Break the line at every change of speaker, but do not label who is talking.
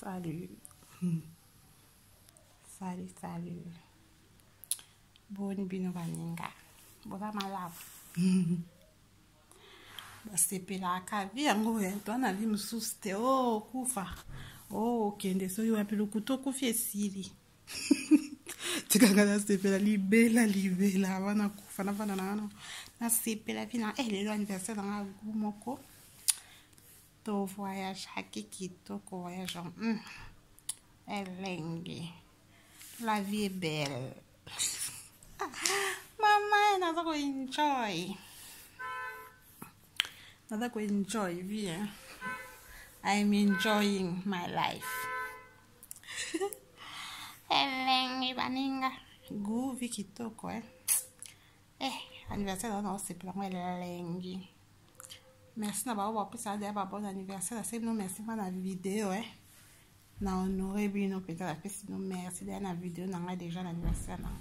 Salut. Salut. Boni bino baninga. Boza malavu. Basepela akavi yango twana vi mususu te. Oh, kufa. Oh, kende so yo apelo kuto kufi esili. Tikanga sepela libela wana kufa na vana na sepela vina lelo anniversaire na gumoko. To voyage hakiki ko voyage. Elengi. La vie est belle. Mama, nada go enjoy. Nada go enjoy, bien. I'm enjoying my life. Elengi baninga. Guvi kitoko anniversaire na sepela elengi. Merci na ba pesa de ba bon anniversaire. C'est nous merci pour la vidéo na honoré bino peut-être la fête nous merci de la vidéo na déjà l'anniversaire na